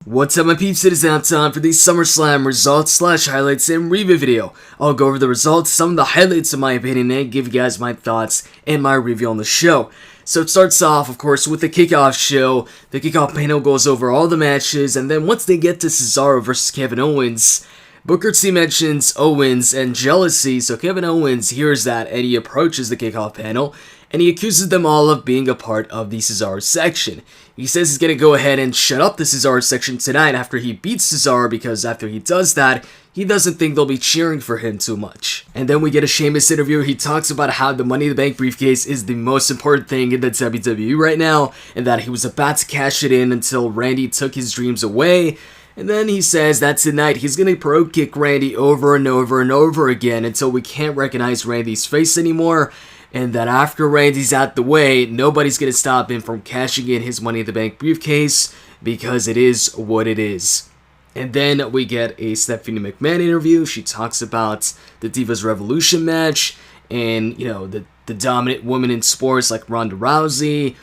What's up my peeps, it is now time for the SummerSlam results / highlights and review video. I'll go over the results, some of the highlights in my opinion, and give you guys my thoughts and my review on the show. So it starts off, of course, with the Kickoff show. The Kickoff panel goes over all the matches, and then once they get to Cesaro versus Kevin Owens, Booker T mentions Owens and jealousy, so Kevin Owens hears that and he approaches the Kickoff panel, and he accuses them all of being a part of the Cesaro section. He says he's going to go ahead and shut up the Cesaro section tonight after he beats Cesaro, because after he does that, he doesn't think they'll be cheering for him too much. And then we get a Sheamus interview. He talks about how the Money in the Bank briefcase is the most important thing in the WWE right now, and that he was about to cash it in until Randy took his dreams away. And then he says that tonight he's going to brogue kick Randy over and over and over again until we can't recognize Randy's face anymore. And that after Randy's out the way, nobody's going to stop him from cashing in his Money in the Bank briefcase, because it is what it is. And then we get a Stephanie McMahon interview. She talks about the Divas Revolution match and, the dominant woman in sports like Ronda Rousey.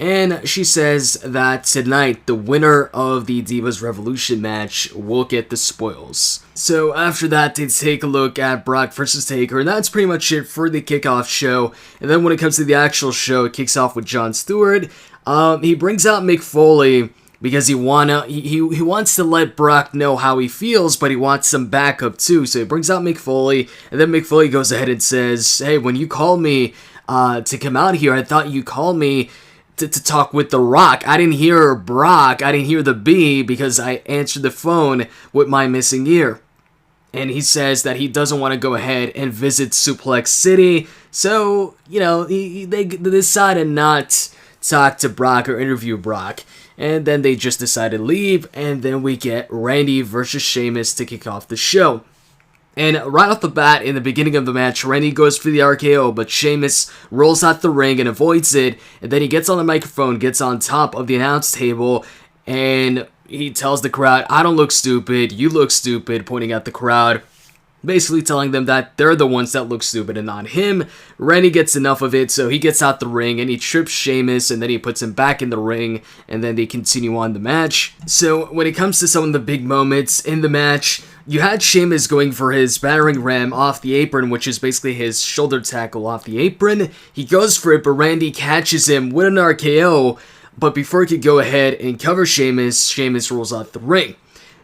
And she says that tonight, the winner of the Divas Revolution match will get the spoils. So after that, they take a look at Brock versus Taker, and that's pretty much it for the Kickoff show. And then when it comes to the actual show, it kicks off with Jon Stewart. He brings out Mick Foley because he wants to let Brock know how he feels, but he wants some backup too. So he brings out Mick Foley, and then Mick Foley goes ahead and says, "Hey, when you called me to come out here, I thought you called me to talk with The Rock. I didn't hear Brock. I didn't hear the B because I answered the phone with my missing ear." And he says that he doesn't want to go ahead and visit Suplex City. So, they decided not to talk to Brock or interview Brock. And then they just decided to leave. And then we get Randy versus Sheamus to kick off the show. And right off the bat, in the beginning of the match, Randy goes for the RKO, but Sheamus rolls out the ring and avoids it. And then he gets on the microphone, gets on top of the announce table, and he tells the crowd, "I don't look stupid, you look stupid," pointing at the crowd, basically telling them that they're the ones that look stupid and not him. Randy gets enough of it, so he gets out the ring and he trips Sheamus, and then he puts him back in the ring, and then they continue on the match. So when it comes to some of the big moments in the match, you had Sheamus going for his battering ram off the apron, which is basically his shoulder tackle off the apron. He goes for it, but Randy catches him with an RKO, but before he could go ahead and cover Sheamus, Sheamus rolls out the ring.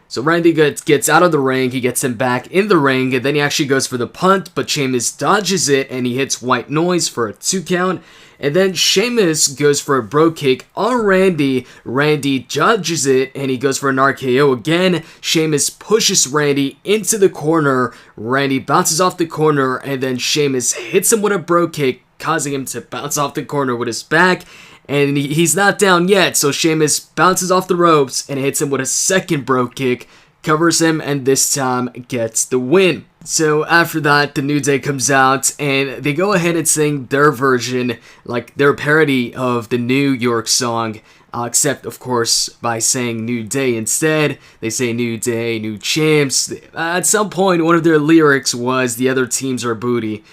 So Randy gets out of the ring, he gets him back in the ring, and then he actually goes for the punt, but Sheamus dodges it, and he hits White Noise for a 2 count. And then Sheamus goes for a brogue kick on Randy. Randy dodges it, and he goes for an RKO again. Sheamus pushes Randy into the corner. Randy bounces off the corner, and then Sheamus hits him with a brogue kick, causing him to bounce off the corner with his back. And he's not down yet, so Sheamus bounces off the ropes and hits him with a second brogue kick, covers him, and this time gets the win. So after that, the New Day comes out, and they go ahead and sing their version, like their parody of the New York song, except, of course, by saying New Day instead. They say New Day, New Champs. At some point, one of their lyrics was, "The other teams are booty."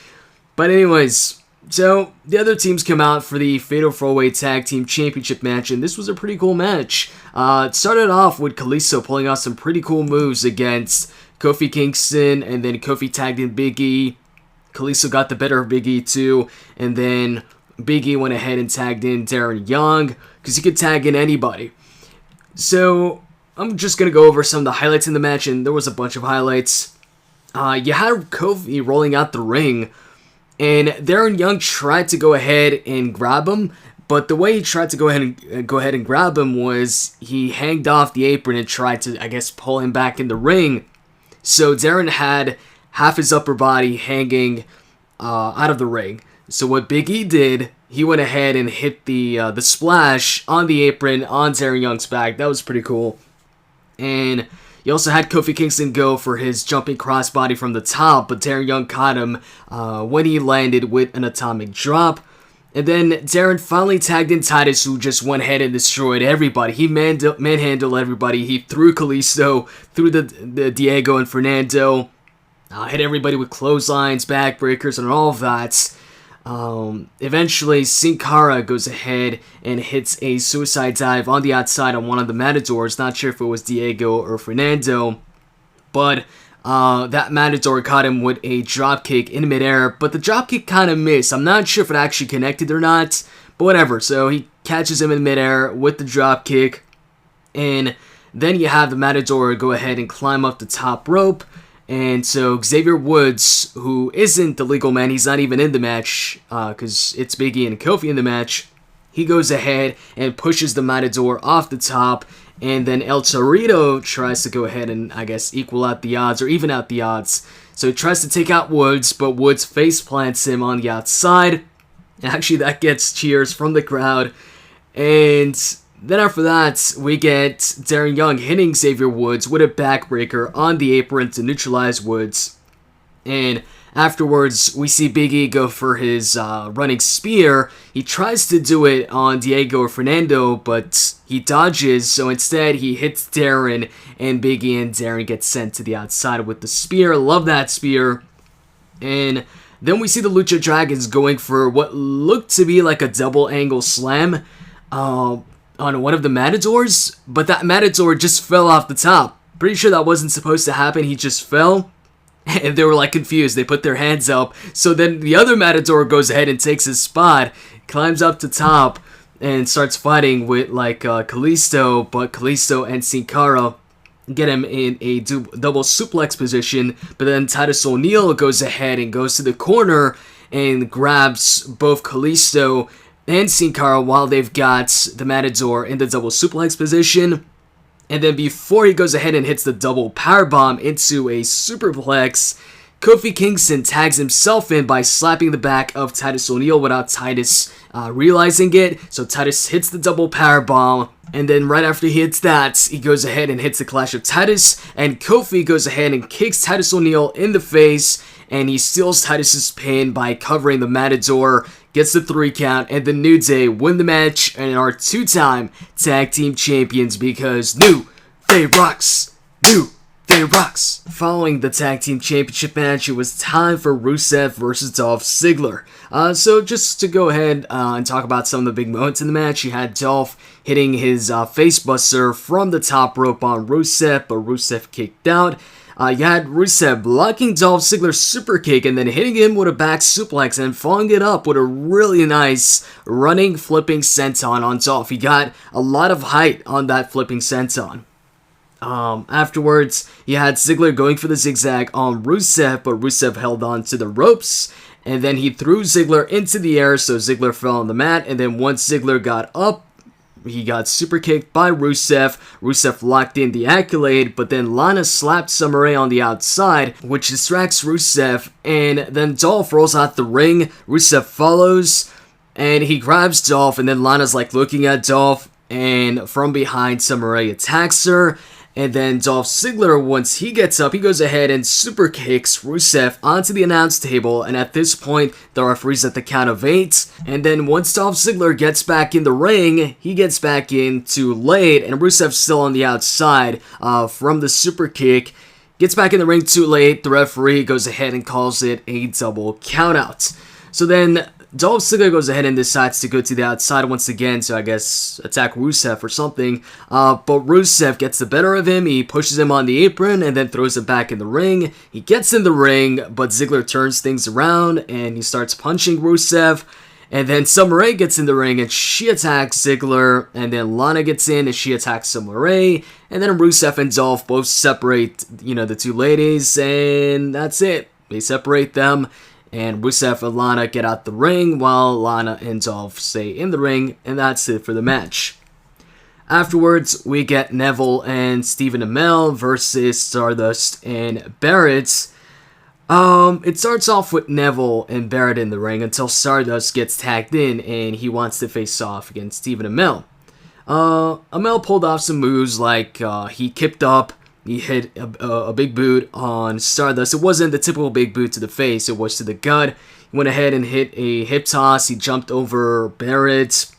But anyways, so the other teams come out for the Fatal 4-Way Tag Team Championship match, and this was a pretty cool match. It started off with Kalisto pulling out some pretty cool moves against Kofi Kingston, and then Kofi tagged in Big E. Kalisto got the better of Big E too, and then Big E went ahead and tagged in Darren Young, because he could tag in anybody. So I'm just going to go over some of the highlights in the match, and there was a bunch of highlights. You had Kofi rolling out the ring, and Darren Young tried to go ahead and grab him, but the way he tried to go ahead and grab him was he hanged off the apron and tried to, I guess, pull him back in the ring. So Darren had half his upper body hanging out of the ring. So what Big E did, he went ahead and hit the splash on the apron on Darren Young's back. That was pretty cool. And you also had Kofi Kingston go for his jumping crossbody from the top, but Darren Young caught him when he landed with an atomic drop. And then Darren finally tagged in Titus, who just went ahead and destroyed everybody. He manhandled everybody. He threw Kalisto, threw the Diego and Fernando, hit everybody with clotheslines, backbreakers, and all of that. Eventually, Sin Cara goes ahead and hits a suicide dive on the outside on one of the Matadors. Not sure if it was Diego or Fernando, but that Matador caught him with a dropkick in midair, but the dropkick kind of missed. I'm not sure if it actually connected or not, but whatever. So he catches him in midair with the dropkick, and then you have the Matador go ahead and climb up the top rope. And so Xavier Woods, who isn't the legal man, he's not even in the match, because it's Big E and Kofi in the match, he goes ahead and pushes the Matador off the top, and then El Torito tries to go ahead and, I guess, equal out the odds, or even out the odds. So he tries to take out Woods, but Woods face plants him on the outside. And actually, that gets cheers from the crowd. And then after that, we get Darren Young hitting Xavier Woods with a backbreaker on the apron to neutralize Woods. And afterwards, we see Big E go for his running spear. He tries to do it on Diego or Fernando, but he dodges. So instead, he hits Darren, and Big E and Darren get sent to the outside with the spear. Love that spear. And then we see the Lucha Dragons going for what looked to be like a double angle slam on one of the Matadors, but that Matador just fell off the top. Pretty sure that wasn't supposed to happen. He just fell, and they were like confused. They put their hands up. So then the other Matador goes ahead and takes his spot, climbs up to top, and starts fighting with like Kalisto, but Kalisto and Sin Cara get him in a double suplex position. But then Titus O'Neil goes ahead and goes to the corner and grabs both Kalisto and Sin Cara while they've got the Matador in the double suplex position. And then before he goes ahead and hits the double powerbomb into a superplex, Kofi Kingston tags himself in by slapping the back of Titus O'Neil without Titus realizing it. So Titus hits the double powerbomb, and then right after he hits that, he goes ahead and hits the Clash of Titus, and Kofi goes ahead and kicks Titus O'Neil in the face, and he steals Titus's pin by covering the Matador, gets the 3 count, and the New Day win the match and are 2-time tag team champions because New Day rocks! New Day rocks! Following the tag team championship match, it was time for Rusev versus Dolph Ziggler. So just to go ahead and talk about some of the big moments in the match, you had Dolph hitting his facebuster from the top rope on Rusev, but Rusev kicked out. You had Rusev blocking Dolph Ziggler's super kick and then hitting him with a back suplex and following it up with a really nice running flipping senton on Dolph. He got a lot of height on that flipping senton. Afterwards, you had Ziggler going for the zigzag on Rusev, but Rusev held on to the ropes. And then he threw Ziggler into the air, so Ziggler fell on the mat. And then once Ziggler got up, he got super kicked by Rusev. Rusev locked in the accolade, but then Lana slapped Summer Rae on the outside, which distracts Rusev, and then Dolph rolls out the ring. Rusev follows, and he grabs Dolph, and then Lana's like looking at Dolph, and from behind Summer Rae attacks her. And then Dolph Ziggler, once he gets up, he goes ahead and super kicks Rusev onto the announce table. And at this point, the referee's at the count of 8. And then once Dolph Ziggler gets back in the ring, he gets back in too late. And Rusev's still on the outside from the super kick. Gets back in the ring too late. The referee goes ahead and calls it a double countout. So then Dolph Ziggler goes ahead and decides to go to the outside once again to, I guess, attack Rusev or something. But Rusev gets the better of him. He pushes him on the apron and then throws him back in the ring. He gets in the ring, but Ziggler turns things around and he starts punching Rusev. And then Summer Rae gets in the ring and she attacks Ziggler. And then Lana gets in and she attacks Summer Rae. And then Rusev and Dolph both separate, the two ladies. And that's it. They separate them. And Rusev and Lana get out the ring while Lana and Dolph stay in the ring, and that's it for the match. Afterwards, we get Neville and Stephen Amell versus Stardust and Barrett. It starts off with Neville and Barrett in the ring until Stardust gets tagged in and he wants to face off against Stephen Amell. Amell pulled off some moves like he kicked up. He hit a big boot on Stardust. It wasn't the typical big boot to the face, it was to the gut. He went ahead and hit a hip toss. He jumped over Barrett.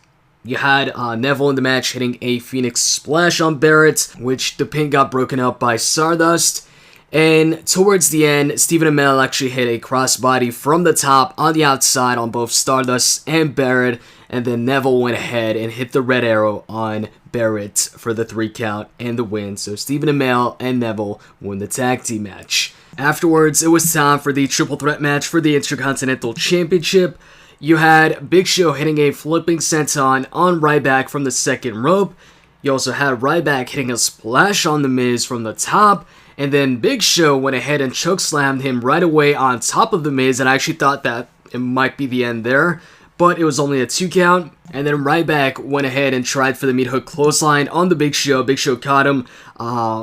You had Neville in the match hitting a Phoenix Splash on Barrett, which the pin got broken up by Stardust. And towards the end, Stephen Amell actually hit a crossbody from the top on the outside on both Stardust and Barrett. And then Neville went ahead and hit the red arrow on Barrett for the 3 count and the win. So Stephen Amell and Neville won the tag team match. Afterwards, it was time for the triple threat match for the Intercontinental Championship. You had Big Show hitting a flipping senton on Ryback from the second rope. You also had Ryback hitting a splash on The Miz from the top. And then Big Show went ahead and chokeslammed him right away on top of The Miz. And I actually thought that it might be the end there, but it was only a 2 count. And then Ryback went ahead and tried for the meat hook clothesline on the Big Show. Big Show caught him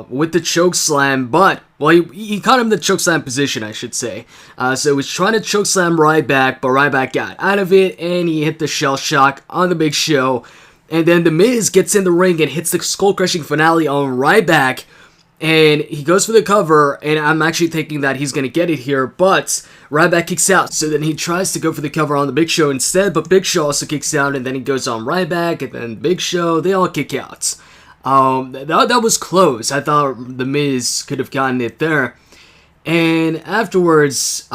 with the chokeslam, but, well, he caught him in the chokeslam position, I should say. So he was trying to chokeslam Ryback, but Ryback got out of it, and he hit the shell shock on the Big Show. And then The Miz gets in the ring and hits the skull-crushing finale on Ryback. And he goes for the cover, and I'm actually thinking that he's going to get it here, but Ryback kicks out. So then he tries to go for the cover on the Big Show instead, but Big Show also kicks out, and then he goes on Ryback, and then Big Show, they all kick out. That was close. I thought The Miz could have gotten it there. And afterwards,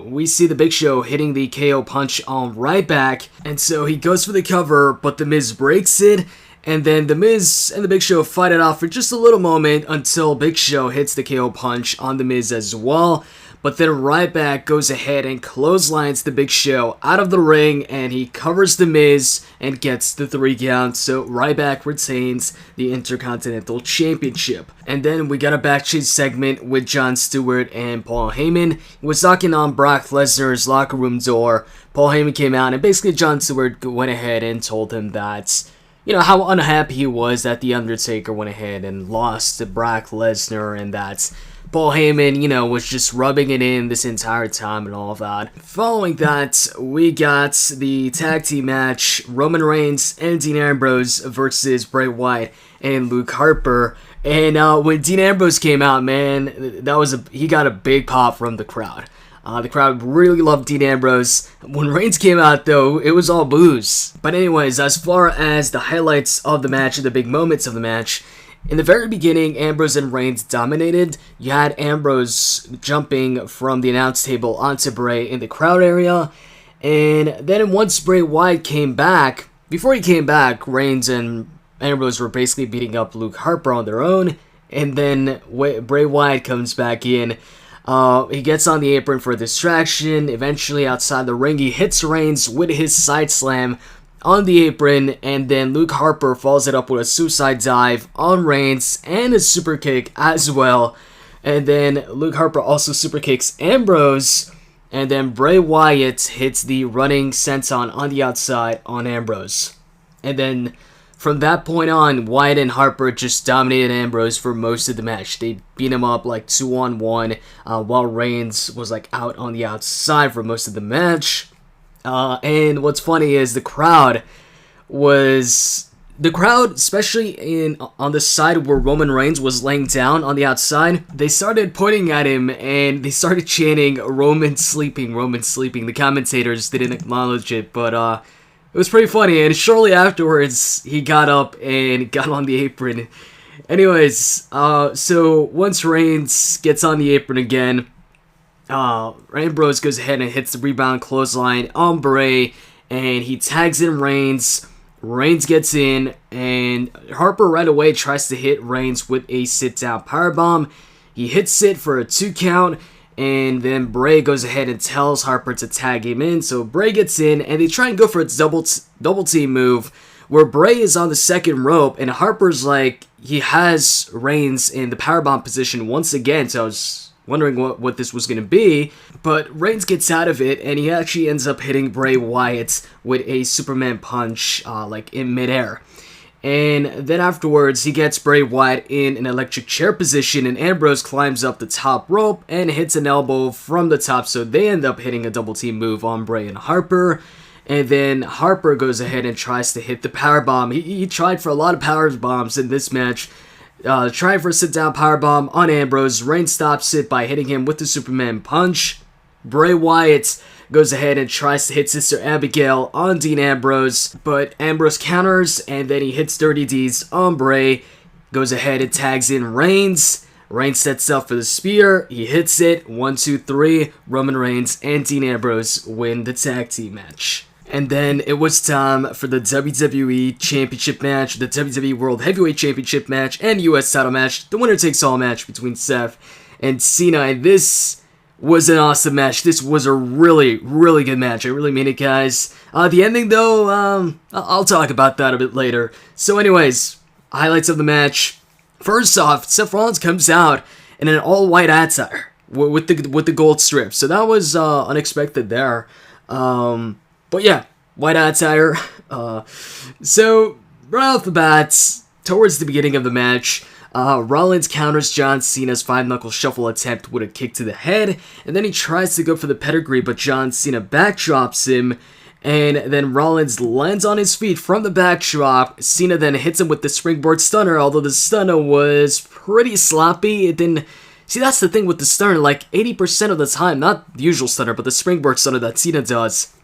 we see the Big Show hitting the KO punch on Ryback, and so he goes for the cover, but The Miz breaks it. And then The Miz and the Big Show fight it off for just a little moment until Big Show hits the KO punch on The Miz as well. But then Ryback goes ahead and clotheslines the Big Show out of the ring, and he covers The Miz and gets the 3 count. So Ryback retains the Intercontinental Championship. And then we got a backstage segment with Jon Stewart and Paul Heyman. He was knocking on Brock Lesnar's locker room door. Paul Heyman came out, and basically Jon Stewart went ahead and told him that, you know, how unhappy he was that The Undertaker went ahead and lost to Brock Lesnar, and that Paul Heyman, you know, was just rubbing it in this entire time and all of that. Following that, we got the tag team match, Roman Reigns and Dean Ambrose versus Bray Wyatt and Luke Harper. And when Dean Ambrose came out, man, he got a big pop from the crowd. The crowd really loved Dean Ambrose. When Reigns came out, though, it was all boos. But anyways, as far as the highlights of the match and the big moments of the match, in the very beginning, Ambrose and Reigns dominated. You had Ambrose jumping from the announce table onto Bray in the crowd area. And then once Bray Wyatt came back, before he came back, Reigns and Ambrose were basically beating up Luke Harper on their own. And then Bray Wyatt comes back in. He gets on the apron for a distraction. Eventually, outside the ring, he hits Reigns with his side slam on the apron, and then Luke Harper follows it up with a suicide dive on Reigns and a super kick as well. And then Luke Harper also super kicks Ambrose, and then Bray Wyatt hits the running senton on the outside on Ambrose. And then from that point on, Wyatt and Harper just dominated Ambrose for most of the match. They beat him up like 2-on-1, while Reigns was like out on the outside for most of the match. And what's funny is the crowd, especially on the side where Roman Reigns was laying down on the outside, they started pointing at him and they started chanting, "Roman sleeping, Roman sleeping." The commentators didn't acknowledge it, but it was pretty funny. And shortly afterwards, he got up and got on the apron. Anyways, so once Reigns gets on the apron again, Ambrose goes ahead and hits the rebound clothesline on Bray, and he tags in Reigns. Reigns gets in, and Harper right away tries to hit Reigns with a sit-down powerbomb. He hits it for a 2 count, and then Bray goes ahead and tells Harper to tag him in. So Bray gets in, and they try and go for its double team move, where Bray is on the second rope, and Harper's like, he has Reigns in the powerbomb position once again. So I was wondering what this was going to be, but Reigns gets out of it, and he actually ends up hitting Bray Wyatt with a Superman punch, like in midair. And then afterwards, he gets Bray Wyatt in an electric chair position, and Ambrose climbs up the top rope and hits an elbow from the top, so they end up hitting a double team move on Bray and Harper. And then Harper goes ahead and tries to hit the powerbomb. He tried for a lot of power bombs in this match. Trying for a sit-down powerbomb on Ambrose. Reigns stops it by hitting him with the Superman punch. Bray Wyatt goes ahead and tries to hit Sister Abigail on Dean Ambrose, but Ambrose counters, and then he hits Dirty Deeds on Bray. Goes ahead and tags in Reigns. Reigns sets up for the spear, he hits it, 1, 2, 3, Roman Reigns and Dean Ambrose win the tag team match. And then it was time for the WWE Championship match, the WWE World Heavyweight Championship match, and US title match, the winner takes all match between Seth and Cena. And this was an awesome match. This was a really, really good match. I really mean it, guys. The ending, though, I'll talk about that a bit later. So anyways, highlights of the match. First off, Seth Rollins comes out in an all-white attire with the gold strip. So that was unexpected there. But yeah, white attire. So right off the bat, towards the beginning of the match, Rollins counters John Cena's 5-knuckle shuffle attempt with a kick to the head, and then he tries to go for the pedigree, but John Cena backdrops him, and then Rollins lands on his feet from the backdrop. Cena then hits him with the springboard stunner, although the stunner was pretty sloppy. It didn't... See, that's the thing with the stunner, like 80% of the time, not the usual stunner, but the springboard stunner that Cena does,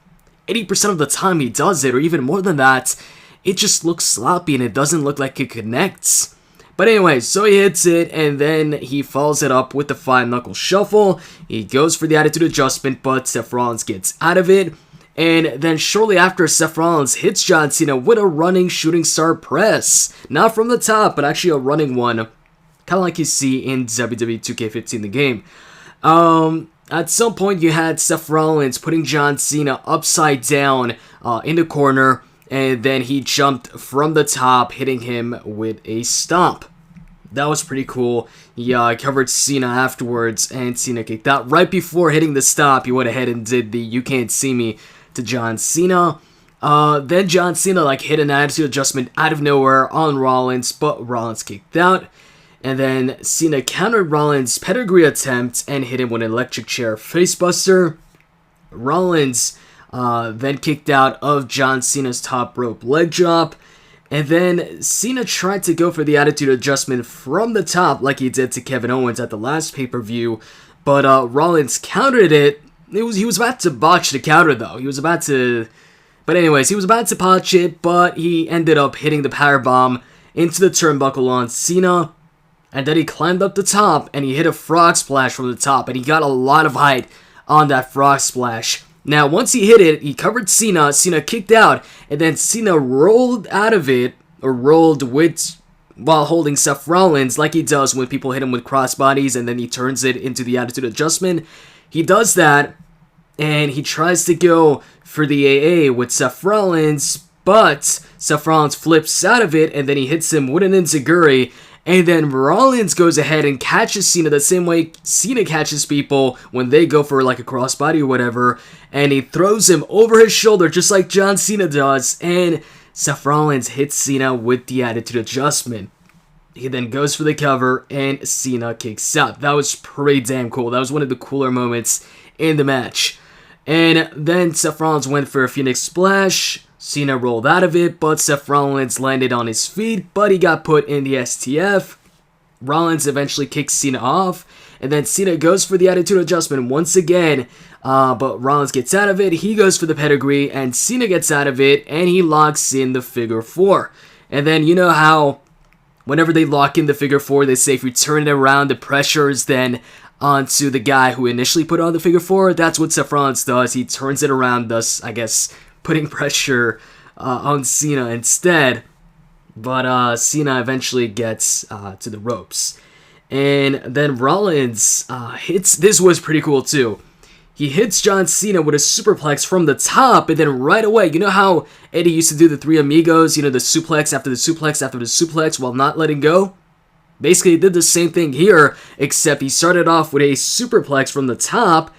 80% of the time he does it, or even more than that, it just looks sloppy and it doesn't look like it connects. But anyway, so he hits it, and then he follows it up with the 5-knuckle shuffle. He goes for the attitude adjustment, but Seth Rollins gets out of it. And then shortly after, Seth Rollins hits John Cena with a running shooting star press. Not from the top, but actually a running one. Kind of like you see in WWE 2K15, the game. At some point, you had Seth Rollins putting John Cena upside down in the corner. And then he jumped from the top, hitting him with a stomp. That was pretty cool. He covered Cena afterwards, and Cena kicked out. Right before hitting the stomp, he went ahead and did the "You Can't See Me" to John Cena. Then John Cena hit an attitude adjustment out of nowhere on Rollins, but Rollins kicked out. And then Cena countered Rollins' pedigree attempt and hit him with an electric chair facebuster. Rollins then kicked out of John Cena's top rope leg drop. And then Cena tried to go for the attitude adjustment from the top like he did to Kevin Owens at the last pay-per-view. But Rollins countered it. He was about to botch the counter, though. He was about to botch it, but he ended up hitting the powerbomb into the turnbuckle on Cena. And then he climbed up the top, and he hit a frog splash from the top. And he got a lot of height on that frog splash. Now, once he hit it, he covered Cena. Cena kicked out, and then Cena rolled out of it, or rolled while holding Seth Rollins, like he does when people hit him with crossbodies, and then he turns it into the attitude adjustment. He does that, and he tries to go for the AA with Seth Rollins, but Seth Rollins flips out of it, and then he hits him with an enziguri. And then Rollins goes ahead and catches Cena the same way Cena catches people when they go for a crossbody or whatever. And he throws him over his shoulder just like John Cena does. And Seth Rollins hits Cena with the attitude adjustment. He then goes for the cover and Cena kicks out. That was pretty damn cool. That was one of the cooler moments in the match. And then Seth Rollins went for a Phoenix Splash. Cena rolled out of it, but Seth Rollins landed on his feet, but he got put in the STF. Rollins eventually kicks Cena off, and then Cena goes for the attitude adjustment once again, but Rollins gets out of it, he goes for the pedigree, and Cena gets out of it, and he locks in the figure 4. And then you know how whenever they lock in the figure 4, they say if you turn it around, the pressure is then onto the guy who initially put on the figure 4. That's what Seth Rollins does. He turns it around, thus, I guess, putting pressure on Cena instead. But Cena eventually gets to the ropes. And then Rollins hits... This was pretty cool too. He hits John Cena with a superplex from the top, and then right away, you know how Eddie used to do the Three Amigos, the suplex after the suplex after the suplex while not letting go? Basically, he did the same thing here, except he started off with a superplex from the top,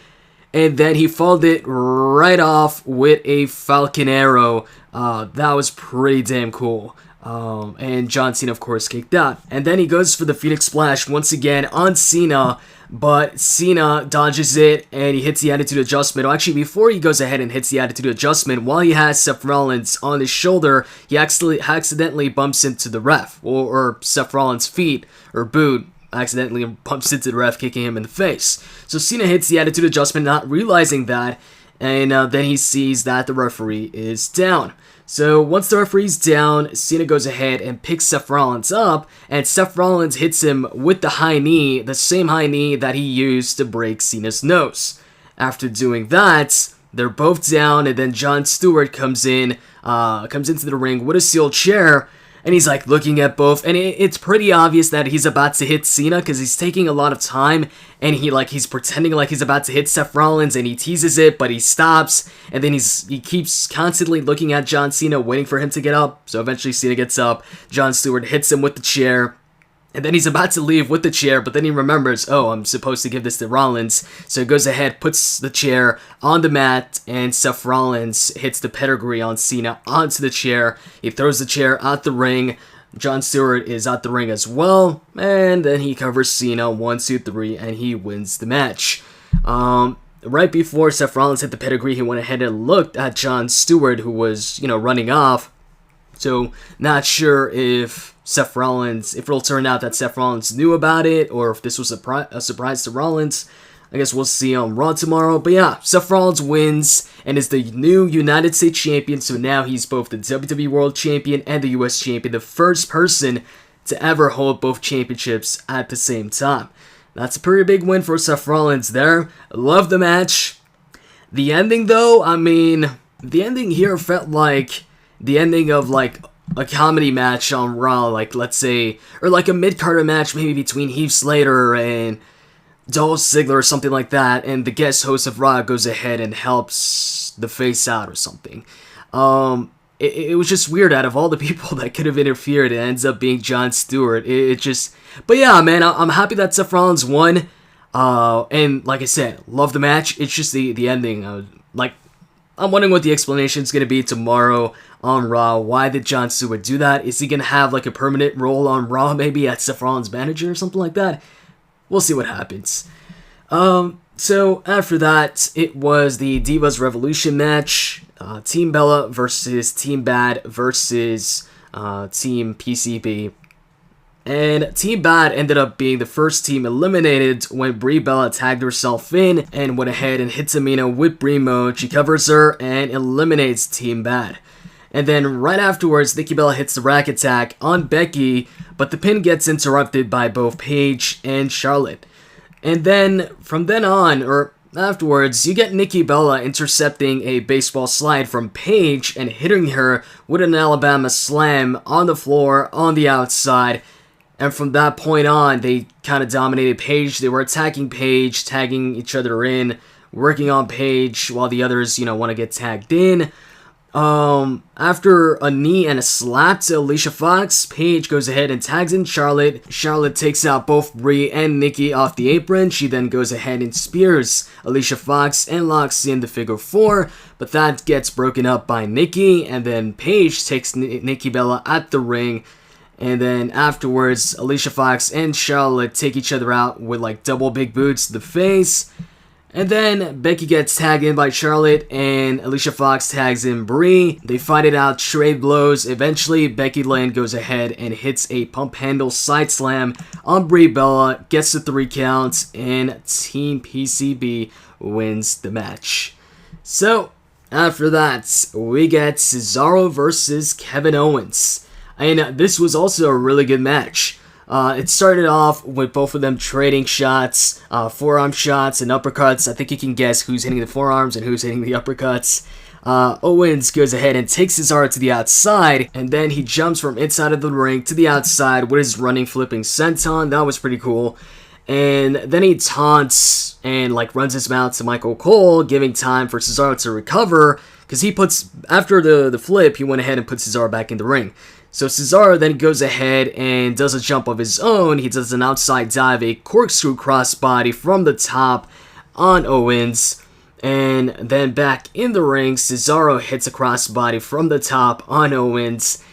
and then he followed it right off with a Falcon Arrow. That was pretty damn cool. And John Cena, of course, kicked out. And then he goes for the Phoenix Splash once again on Cena, but Cena dodges it, and he hits the attitude adjustment. Or actually, before he goes ahead and hits the attitude adjustment, while he has Seth Rollins on his shoulder, he accidentally bumps into the ref, or Seth Rollins' feet, or boot. Accidentally bumps into the ref, kicking him in the face. So Cena hits the attitude adjustment, not realizing that, and then he sees that the referee is down. So once the referee's down, Cena goes ahead and picks Seth Rollins up, and Seth Rollins hits him with the high knee, the same high knee that he used to break Cena's nose. After doing that, they're both down, and then Jon Stewart comes into the ring with a steel chair, and he's like looking at both, and it's pretty obvious that he's about to hit Cena because he's taking a lot of time, and he's pretending like he's about to hit Seth Rollins, and he teases it, but he stops, and then he keeps constantly looking at John Cena, waiting for him to get up. So eventually Cena gets up, Jon Stewart hits him with the chair, and then he's about to leave with the chair, but then he remembers, oh, I'm supposed to give this to Rollins. So he goes ahead, puts the chair on the mat, and Seth Rollins hits the pedigree on Cena onto the chair. He throws the chair out the ring. Jon Stewart is out the ring as well, and then he covers Cena 1, 2, 3, and he wins the match. Right before Seth Rollins hit the pedigree, he went ahead and looked at Jon Stewart, who was, running off. So, not sure if it'll turn out that Seth Rollins knew about it, or if this was a surprise to Rollins. I guess we'll see on Raw tomorrow. But yeah, Seth Rollins wins and is the new United States Champion. So now he's both the WWE World Champion and the US Champion. The first person to ever hold both championships at the same time. That's a pretty big win for Seth Rollins there. I love the match. The ending though, the ending here felt like the ending of a comedy match on Raw, let's say, or a mid-carder match maybe between Heath Slater and Dolph Ziggler or something like that, and the guest host of Raw goes ahead and helps the face out or something. It was just weird. Out of all the people that could have interfered, it ends up being Jon Stewart. But yeah, man, I'm happy that Seth Rollins won. And like I said, love the match. It's just the ending. I'm wondering what the explanation is going to be tomorrow on Raw. Why did Jon Stewart do that? Is he going to have a permanent role on Raw, maybe as Seth Rollins' manager or something like that? We'll see what happens. So after that, it was the Divas Revolution match. Team Bella versus Team Bad versus Team PCB. And Team Bad ended up being the first team eliminated when Brie Bella tagged herself in and went ahead and hit Tamina with Brie Mode. She covers her and eliminates Team Bad. And then right afterwards, Nikki Bella hits the rack attack on Becky, but the pin gets interrupted by both Paige and Charlotte. And then from then on, or afterwards, you get Nikki Bella intercepting a baseball slide from Paige and hitting her with an Alabama slam on the floor on the outside. And from that point on, they kind of dominated Paige. They were attacking Paige, tagging each other in, working on Paige while the others, want to get tagged in. After a knee and a slap to Alicia Fox, Paige goes ahead and tags in Charlotte. Charlotte takes out both Brie and Nikki off the apron. She then goes ahead and spears Alicia Fox and locks in the figure 4, but that gets broken up by Nikki, and then Paige takes Nikki Bella at the ring. And then afterwards, Alicia Fox and Charlotte take each other out with double big boots to the face. And then Becky gets tagged in by Charlotte and Alicia Fox tags in Brie. They fight it out, trade blows. Eventually, Becky Lynn goes ahead and hits a pump handle side slam on Brie Bella, gets the 3 counts, and Team PCB wins the match. So, after that, we get Cesaro versus Kevin Owens. And this was also a really good match. It started off with both of them trading shots, forearm shots and uppercuts. I think you can guess who's hitting the forearms and who's hitting the uppercuts. Owens goes ahead and takes Cesaro to the outside, and then he jumps from inside of the ring to the outside with his running flipping senton. That was pretty cool. And then he taunts and runs his mouth to Michael Cole, giving time for Cesaro to recover, because after the flip, he went ahead and put Cesaro back in the ring. So Cesaro then goes ahead and does a jump of his own. He does an outside dive, a corkscrew crossbody from the top on Owens. And then back in the ring, Cesaro hits a crossbody from the top on Owens.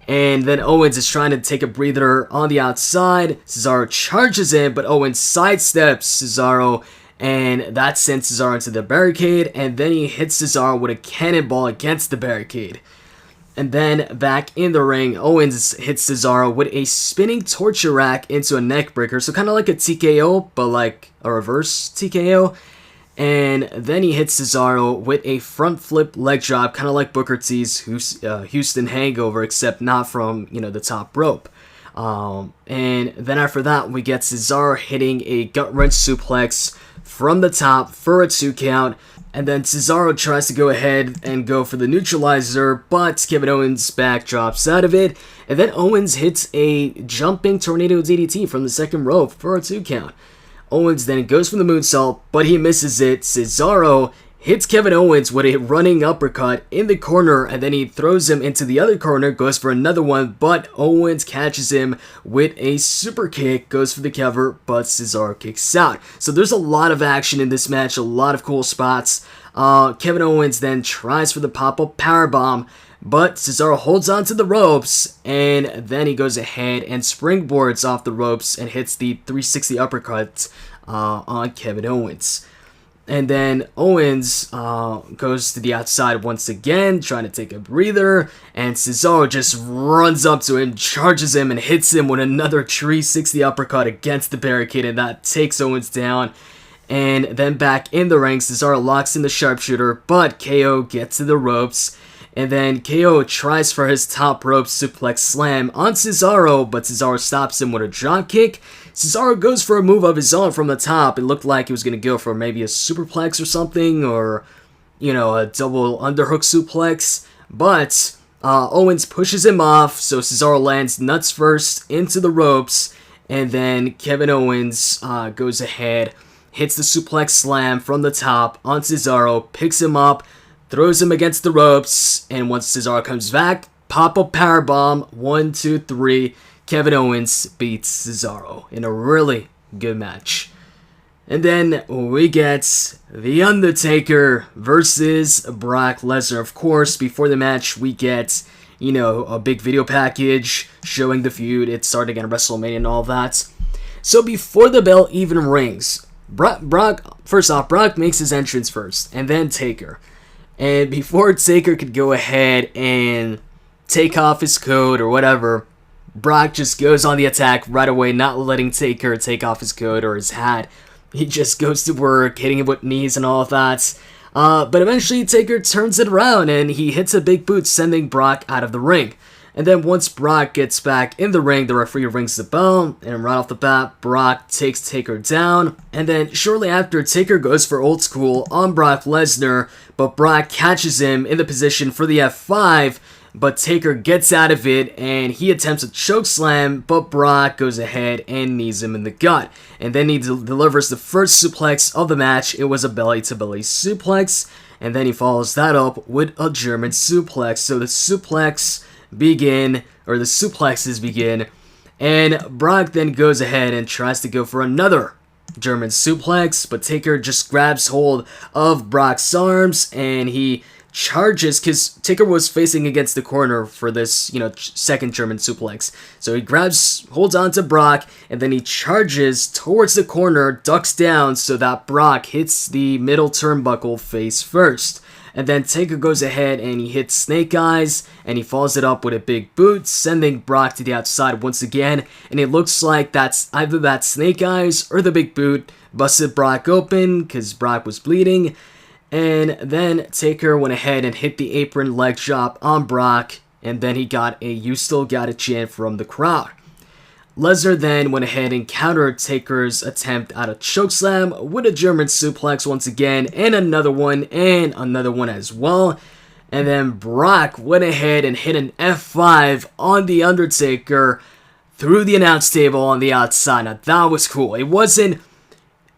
And then Owens is trying to take a breather on the outside. Cesaro charges in, but Owens sidesteps Cesaro, and that sends Cesaro into the barricade. And then he hits Cesaro with a cannonball against the barricade. And then back in the ring, Owens hits Cesaro with a spinning torture rack into a neck breaker. So kind of like a TKO, but a reverse TKO. And then he hits Cesaro with a front flip leg drop, kind of like Booker T's Houston Hangover, except not from, the top rope. And then after that, we get Cesaro hitting a gut-wrench suplex from the top for a 2 count. And then Cesaro tries to go ahead and go for the neutralizer, but Kevin Owens backdrops out of it. And then Owens hits a jumping tornado DDT from the second rope for a 2 count. Owens then goes for the moonsault, but he misses it. Cesaro hits Kevin Owens with a running uppercut in the corner, and then he throws him into the other corner, goes for another one, but Owens catches him with a super kick, goes for the cover, but Cesaro kicks out. So there's a lot of action in this match, a lot of cool spots. Kevin Owens then tries for the pop-up powerbomb, but Cesaro holds on to the ropes, and then he goes ahead and springboards off the ropes and hits the 360 uppercut on Kevin Owens. And then Owens goes to the outside once again, trying to take a breather, and Cesaro just runs up to him, charges him, and hits him with another 360 uppercut against the barricade, and that takes Owens down. And then back in the ring, Cesaro locks in the sharpshooter, but KO gets to the ropes. And then KO tries for his top rope suplex slam on Cesaro, but Cesaro stops him with a drop kick. Cesaro goes for a move of his own from the top. It looked like he was going to go for maybe a superplex or something, or, a double underhook suplex. But Owens pushes him off, so Cesaro lands nuts first into the ropes. And then Kevin Owens goes ahead, hits the suplex slam from the top on Cesaro, picks him up, throws him against the ropes, and once Cesaro comes back, pop-up powerbomb, 1, 2, 3, Kevin Owens beats Cesaro in a really good match. And then we get The Undertaker versus Brock Lesnar. Of course, before the match, we get, a big video package showing the feud. It started at WrestleMania and all that. So before the bell even rings, Brock makes his entrance first, and then Taker. And before Taker could go ahead and take off his coat or whatever, Brock just goes on the attack right away, not letting Taker take off his coat or his hat. He just goes to work, hitting him with knees and all of that. But eventually Taker turns it around and he hits a big boot, sending Brock out of the ring. And then once Brock gets back in the ring, the referee rings the bell, and right off the bat, Brock takes Taker down. And then shortly after, Taker goes for old school on Brock Lesnar, but Brock catches him in the position for the F5, but Taker gets out of it, and he attempts a chokeslam, but Brock goes ahead and knees him in the gut. And then he delivers the first suplex of the match. It was a belly-to-belly suplex, and then he follows that up with a German suplex. So the suplexes begin, and Brock then goes ahead and tries to go for another German suplex, but Taker just grabs hold of Brock's arms, and he charges, because Taker was facing against the corner for this, second German suplex. So he holds on to Brock, and then he charges towards the corner, ducks down so that Brock hits the middle turnbuckle face first. And then Taker goes ahead and he hits Snake Eyes, and he follows it up with a big boot, sending Brock to the outside once again. And it looks like that's either that Snake Eyes or the big boot busted Brock open because Brock was bleeding. And then Taker went ahead and hit the apron leg drop on Brock, and then he got a "You Still Got a" chant from the crowd. Lesnar then went ahead and countered Taker's attempt at a chokeslam with a German suplex once again, and another one as well. And then Brock went ahead and hit an F5 on The Undertaker through the announce table on the outside. Now that was cool. It wasn't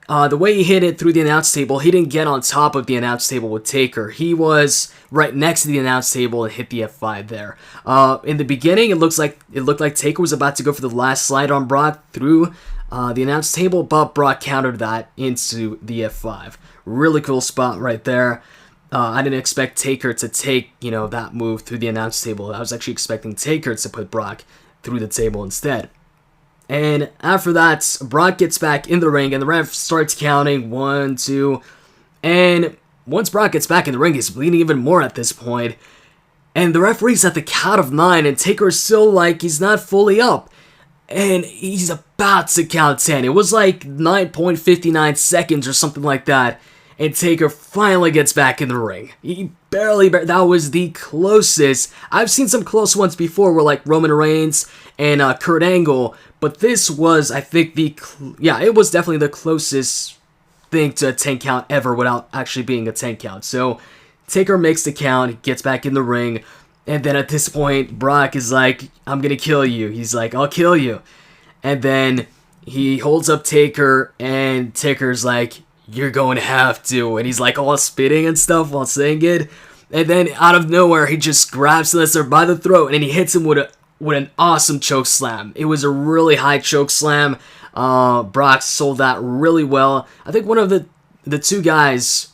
the way he hit it through the announce table. He didn't get on top of the announce table with Taker. He was right next to the announce table and hit the F5 there. In the beginning, it looked like Taker was about to go for the last slide on Brock through the announce table, but Brock countered that into the F5. Really cool spot right there. I didn't expect Taker to take, that move through the announce table. I was actually expecting Taker to put Brock through the table instead. And after that, Brock gets back in the ring, and the ref starts counting 1, 2, and once Brock gets back in the ring, he's bleeding even more at this point. And the referee's at the count of 9, and Taker's still like he's not fully up. And he's about to count 10. It was like 9.59 seconds or something like that. and Taker finally gets back in the ring. He barely, that was the closest. I've seen some close ones before where like Roman Reigns and Kurt Angle, but this was, I think, it was definitely the closest thing to a 10 count ever without actually being a 10 count. So Taker makes the count, gets back in the ring, and then at this point, Brock is like, I'm gonna kill you. He's like, I'll kill you. And then he holds up Taker, and Taker's like, you're going to have to. And he's like all spitting and stuff while saying it. And then out of nowhere, he just grabs Lesnar by the throat, and he hits him with an awesome choke slam. It was a really high choke slam. Brock sold that really well. I think one of the two guys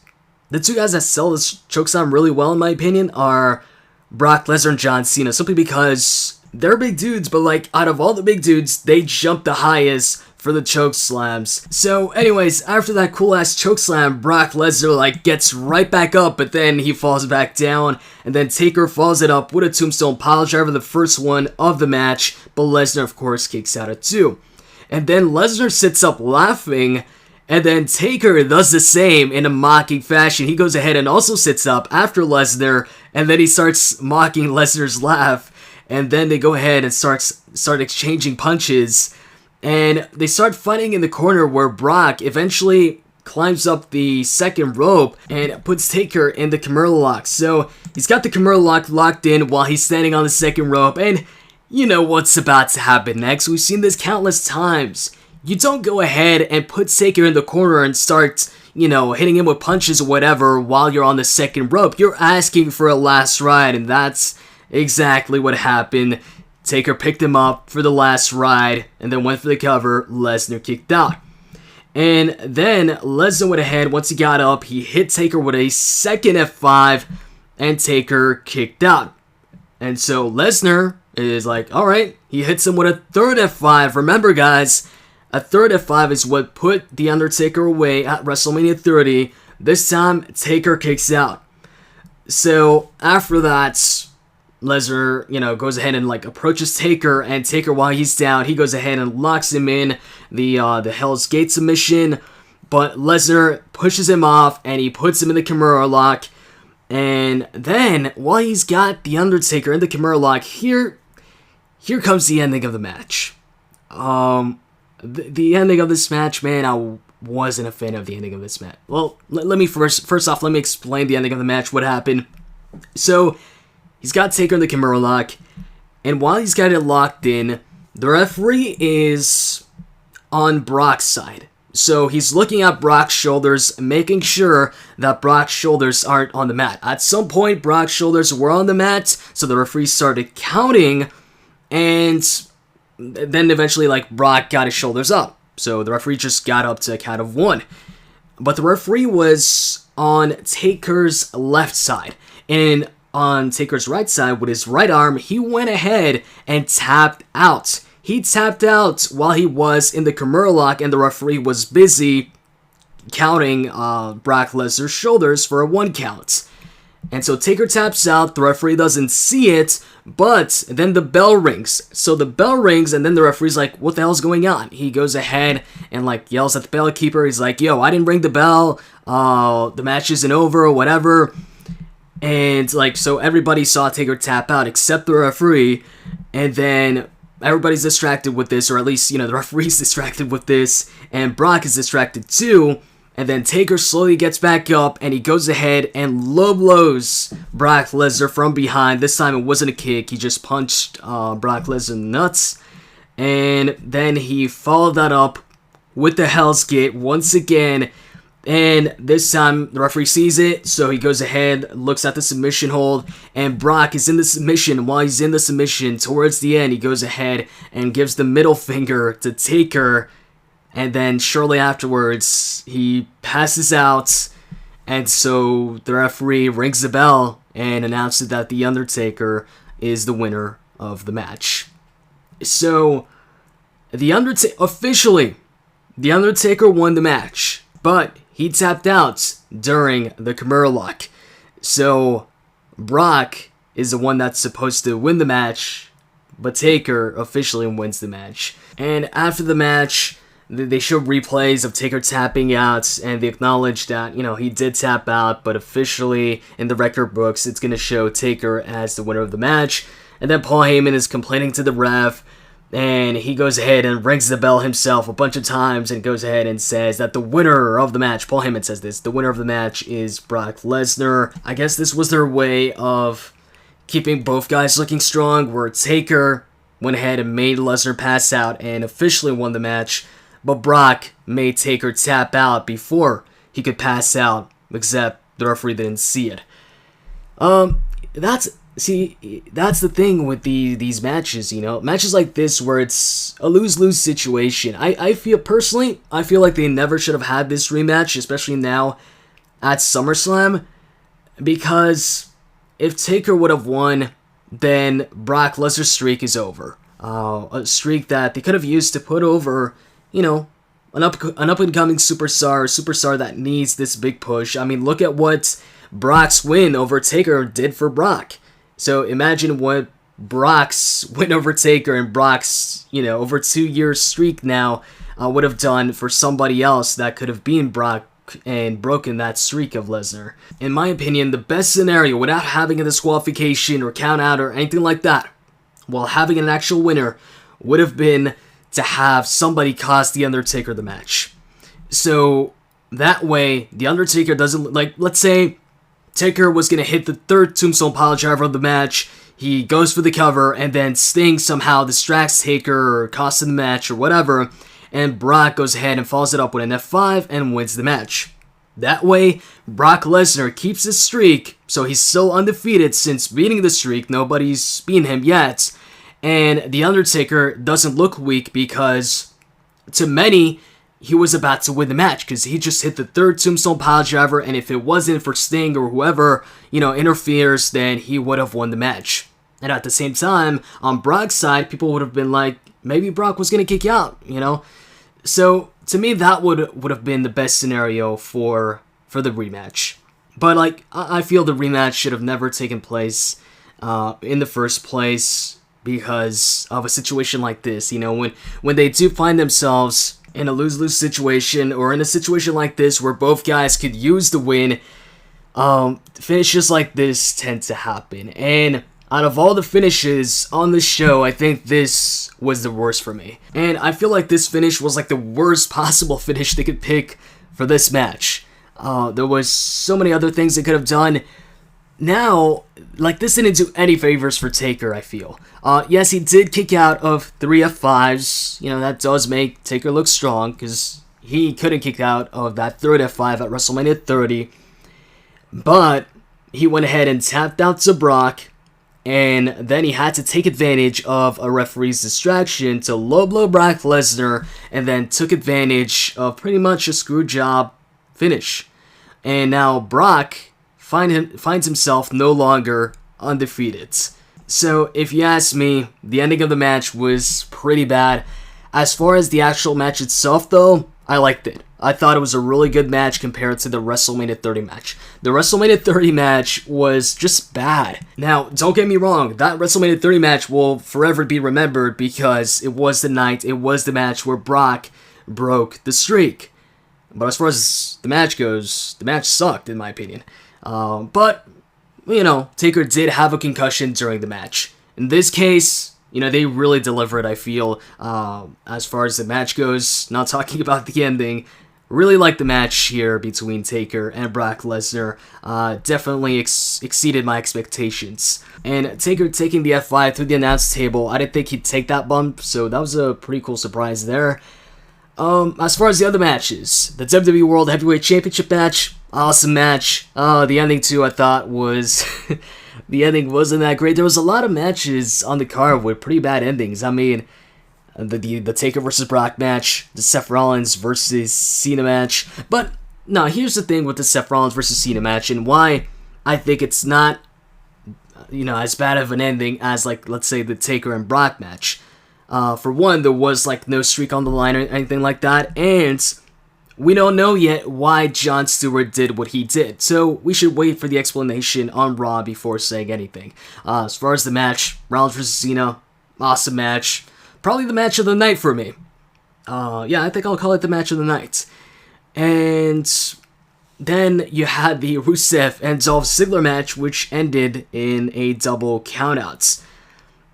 that sell this choke slam really well, in my opinion, are Brock Lesnar and John Cena, simply because they're big dudes, but like out of all the big dudes, they jump the highest for the choke slams. So anyways, after that cool ass choke slam, Brock Lesnar like gets right back up, but then he falls back down, and then Taker follows it up with a tombstone piledriver, the first one of the match, but Lesnar of course kicks out at 2. And then Lesnar sits up laughing, and then Taker does the same in a mocking fashion. He goes ahead and also sits up after Lesnar, and then he starts mocking Lesnar's laugh. And then they go ahead and start exchanging punches. And they start fighting in the corner where Brock eventually climbs up the second rope and puts Taker in the Kimura lock. So he's got the Kimura lock locked in while he's standing on the second rope. And you know what's about to happen next. We've seen this countless times. You don't go ahead and put Taker in the corner and start, hitting him with punches or whatever while you're on the second rope. You're asking for a last ride, and that's exactly what happened. Taker picked him up for the last ride and then went for the cover. Lesnar kicked out. And then Lesnar went ahead. Once he got up, he hit Taker with a second F5, and Taker kicked out. And so Lesnar is like, alright, he hits him with a third F5. Remember guys, a third F5 is what put The Undertaker away at WrestleMania 30. This time, Taker kicks out. So after that, Lesnar, goes ahead and approaches Taker, and Taker, while he's down, he goes ahead and locks him in the Hell's Gate submission, but Lesnar pushes him off, and he puts him in the Kimura lock, and then, while he's got The Undertaker in the Kimura lock, here comes the ending of the match. The ending of this match, man, I wasn't a fan of the ending of this match. Well, let me first off, let me explain the ending of the match, what happened. So, he's got Taker in the Kimura lock, and while he's got it locked in, the referee is on Brock's side. So he's looking at Brock's shoulders, making sure that Brock's shoulders aren't on the mat. At some point, Brock's shoulders were on the mat, so the referee started counting, and then eventually, Brock got his shoulders up. So the referee just got up to a count of 1. But the referee was on Taker's left side, and on Taker's right side with his right arm, he went ahead and tapped out. He tapped out while he was in the Kimura lock, and the referee was busy counting Brock Lesnar's shoulders for a 1 count. And so Taker taps out, the referee doesn't see it, but then the bell rings. So the bell rings, and then the referee's like, what the hell's going on? He goes ahead and yells at the bell keeper. He's like, yo, I didn't ring the bell, the match isn't over, or whatever. And so everybody saw Taker tap out except the referee, and then everybody's distracted with this, or at least, the referee's distracted with this, and Brock is distracted too, and then Taker slowly gets back up, and he goes ahead and low blows Brock Lesnar from behind. This time it wasn't a kick, he just punched Brock Lesnar in the nuts, and then he followed that up with the Hell's Gate once again. And this time, the referee sees it, so he goes ahead, looks at the submission hold, and Brock is in the submission. While he's in the submission, towards the end, he goes ahead and gives the middle finger to Taker, and then shortly afterwards, he passes out, and so the referee rings the bell and announces that The Undertaker is the winner of the match. So, officially, The Undertaker won the match, but he tapped out during the Kimura lock. So, Brock is the one that's supposed to win the match, but Taker officially wins the match. And after the match, they showed replays of Taker tapping out, and they acknowledged that, he did tap out, but officially in the record books, it's going to show Taker as the winner of the match. And then Paul Heyman is complaining to the ref, and he goes ahead and rings the bell himself a bunch of times and goes ahead and says that the winner of the match, Paul Heyman says this, the winner of the match is Brock Lesnar. I guess this was their way of keeping both guys looking strong, where Taker went ahead and made Lesnar pass out and officially won the match, but Brock made Taker tap out before he could pass out, except the referee didn't see it. That's the thing with these matches, matches like this where it's a lose-lose situation. I feel like they never should have had this rematch, especially now at SummerSlam, because if Taker would have won, then Brock Lesnar's streak is over. A streak that they could have used to put over, an up-and-coming superstar that needs this big push. I mean, look at what Brock's win over Taker did for Brock. So imagine what Brock's win over Taker and Brock's, over 2 year streak now would have done for somebody else that could have been Brock and broken that streak of Lesnar. In my opinion, the best scenario, without having a disqualification or count out or anything like that, while having an actual winner, would have been to have somebody cost The Undertaker the match. So that way, The Undertaker doesn't, let's say Taker was going to hit the third Tombstone Piledriver of the match, he goes for the cover, and then Sting somehow distracts Taker or costs him the match or whatever, and Brock goes ahead and follows it up with an F5 and wins the match. That way, Brock Lesnar keeps his streak, so he's still undefeated since beating the streak, nobody's beaten him yet, and The Undertaker doesn't look weak because, to many, he was about to win the match because he just hit the third Tombstone Piledriver, and if it wasn't for Sting or whoever, interferes, then he would have won the match. And at the same time, on Brock's side, people would have been like, maybe Brock was going to kick out, So, to me, that would have been the best scenario for the rematch. But, I feel the rematch should have never taken place in the first place because of a situation like this. When they do find themselves in a lose-lose situation, or in a situation like this where both guys could use the win, finishes like this tend to happen. And out of all the finishes on the show, I think this was the worst for me. And I feel like this finish was the worst possible finish they could pick for this match. There was so many other things they could have done. Now, this didn't do any favors for Taker, I feel. Yes, he did kick out of 3 F5s. That does make Taker look strong, because he couldn't kick out of that third F5 at WrestleMania 30. But he went ahead and tapped out to Brock, and then he had to take advantage of a referee's distraction to low blow Brock Lesnar, and then took advantage of pretty much a screw job finish. And now Brock finds himself no longer undefeated. So, if you ask me, the ending of the match was pretty bad. As far as the actual match itself, though, I liked it. I thought it was a really good match compared to the WrestleMania 30 match. The WrestleMania 30 match was just bad. Now, don't get me wrong, that WrestleMania 30 match will forever be remembered because it was the match where Brock broke the streak. But as far as the match goes, the match sucked, in my opinion. But, Taker did have a concussion during the match. In this case, they really delivered, I feel, as far as the match goes. Not talking about the ending. Really like the match here between Taker and Brock Lesnar. Definitely exceeded my expectations. And Taker taking the F5 through the announce table, I didn't think he'd take that bump, so that was a pretty cool surprise there. As far as the other matches, the WWE World Heavyweight Championship match, awesome match. The ending too, I thought was the ending wasn't that great. There was a lot of matches on the card with pretty bad endings. I mean, the Taker versus Brock match, the Seth Rollins versus Cena match. But no, here's the thing with the Seth Rollins versus Cena match and why I think it's not, as bad of an ending as let's say the Taker and Brock match. For one, there was no streak on the line or anything like that, and we don't know yet why Jon Stewart did what he did, so we should wait for the explanation on Raw before saying anything. As far as the match, Rollins vs. Cena, awesome match. Probably the match of the night for me. Yeah, I think I'll call it the match of the night. And then you had the Rusev and Dolph Ziggler match, which ended in a double countout.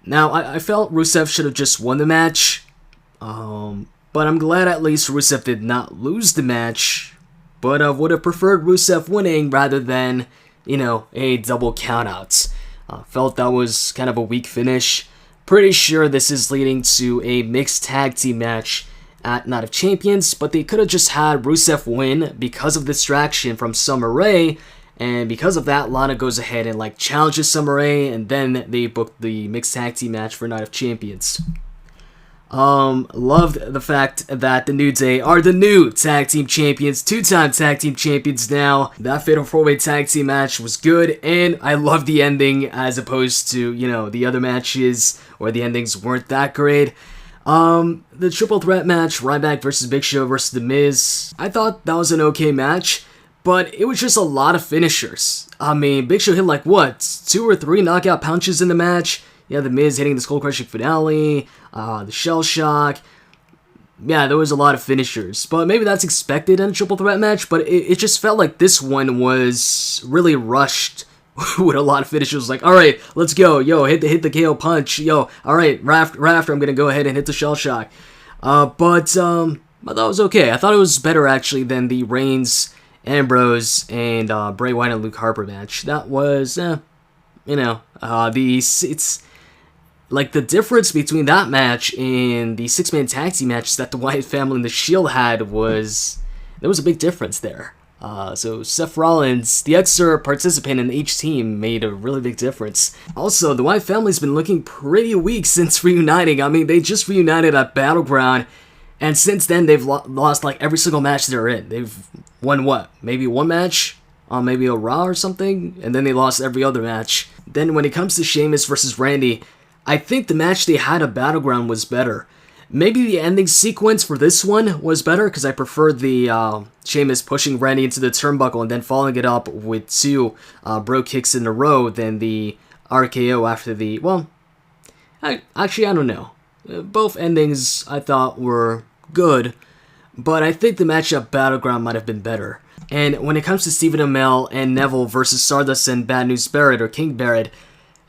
Now, I felt Rusev should have just won the match, but I'm glad at least Rusev did not lose the match, but I would have preferred Rusev winning rather than, a double countout. Felt that was kind of a weak finish. Pretty sure this is leading to a mixed tag team match at Night of Champions, but they could have just had Rusev win because of distraction from Summer Rae, and because of that, Lana goes ahead and challenges Summer Rae, and then they booked the mixed tag team match for Night of Champions. Loved the fact that the New Day are the new tag team champions, 2-time tag team champions now. That Fatal 4-Way tag team match was good, and I love the ending as opposed to, the other matches where the endings weren't that great. The triple threat match, Ryback versus Big Show versus The Miz, I thought that was an okay match, but it was just a lot of finishers. I mean, Big Show hit 2 or 3 knockout punches in the match. Yeah, The Miz hitting the skull-crushing finale, the shell shock. Yeah, there was a lot of finishers, but maybe that's expected in a triple threat match, but it just felt like this one was really rushed with a lot of finishers. Alright, let's go. Yo, hit the KO punch. Yo, alright, Rafter, I'm gonna go ahead and hit the shell shock. But I thought it was okay. I thought it was better, actually, than the Reigns, Ambrose, and Bray Wyatt and Luke Harper match. That was, it's the difference between that match and the 6-man tag team match that the Wyatt family and the Shield had there was a big difference there. So Seth Rollins, the extra participant in each team, made a really big difference. Also, the Wyatt family's been looking pretty weak since reuniting. I mean, they just reunited at Battleground, and since then they've lost every single match they're in. They've won maybe one match on maybe a Raw or something, and then they lost every other match. Then when it comes to Sheamus versus Randy, I think the match they had at Battleground was better. Maybe the ending sequence for this one was better, because I preferred the Sheamus pushing Randy into the turnbuckle and then following it up with 2 brogue kicks in a row than the RKO after the, I don't know. Both endings I thought were good, but I think the match at Battleground might have been better. And when it comes to Stephen Amell and Neville versus Stardust and Bad News Barrett or King Barrett,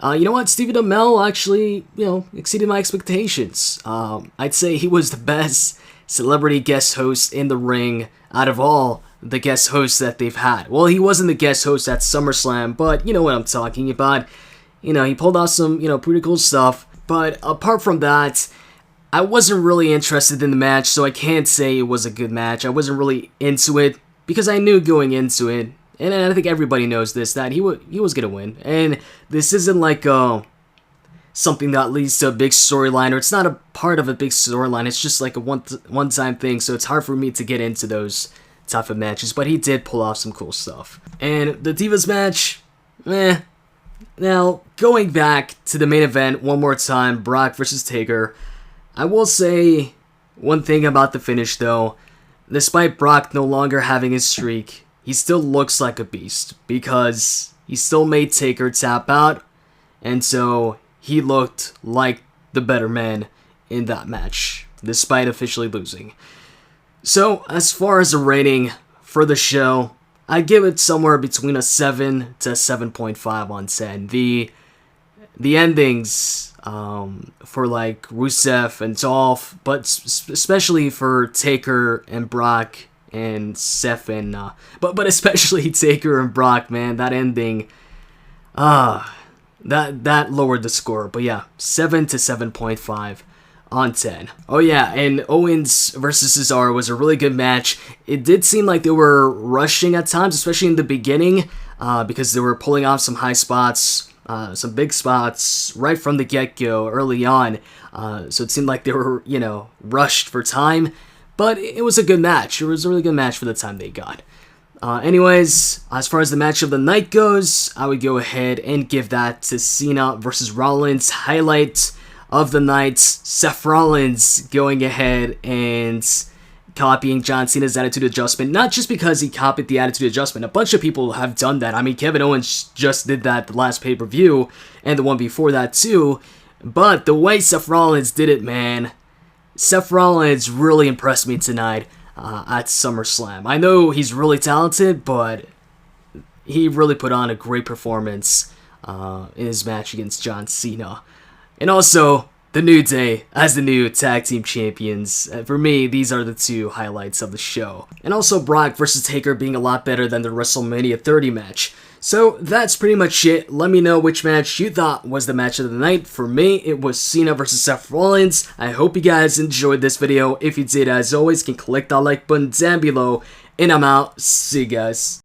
you know what? Stephen Amell actually, exceeded my expectations. I'd say he was the best celebrity guest host in the ring out of all the guest hosts that they've had. Well, he wasn't the guest host at SummerSlam, but you know what I'm talking about. He pulled off some, pretty cool stuff. But apart from that, I wasn't really interested in the match, so I can't say it was a good match. I wasn't really into it, because I knew going into it, and I think everybody knows this, that he was going to win. And this isn't something that leads to a big storyline, or it's not a part of a big storyline. It's just a one-time thing, so it's hard for me to get into those type of matches. But he did pull off some cool stuff. And the Divas match, Now, going back to the main event one more time, Brock versus Taker, I will say one thing about the finish, though. Despite Brock no longer having his streak, he still looks like a beast, because he still made Taker tap out, and so he looked like the better man in that match, despite officially losing. So, as far as the rating for the show, I give it somewhere between a 7 to 7.5 on 10. The endings for Rusev and Dolph, but especially for Taker and Brock and Seth and but especially Taker and Brock, man, that ending that lowered the score. But yeah, 7 to 7.5 on 10. Oh yeah, and Owens versus Cesaro was a really good match. It did seem like they were rushing at times, especially in the beginning, because they were pulling off some high spots, some big spots right from the get-go early on. So it seemed like they were, rushed for time. But it was a good match. It was a really good match for the time they got. Anyways, as far as the match of the night goes, I would go ahead and give that to Cena versus Rollins. Highlight of the night, Seth Rollins going ahead and copying John Cena's Attitude Adjustment. Not just because he copied the Attitude Adjustment. A bunch of people have done that. I mean, Kevin Owens just did that the last pay-per-view and the one before that too. But the way Seth Rollins did it, man, Seth Rollins really impressed me tonight at SummerSlam. I know he's really talented, but he really put on a great performance in his match against John Cena. And also, the New Day as the new Tag Team Champions. For me, these are the two highlights of the show. And also Brock versus Taker being a lot better than the WrestleMania 30 match. So that's pretty much it. Let me know which match you thought was the match of the night. For me, it was Cena versus Seth Rollins. I hope you guys enjoyed this video. If you did, as always, you can click that like button down below. And I'm out. See you guys.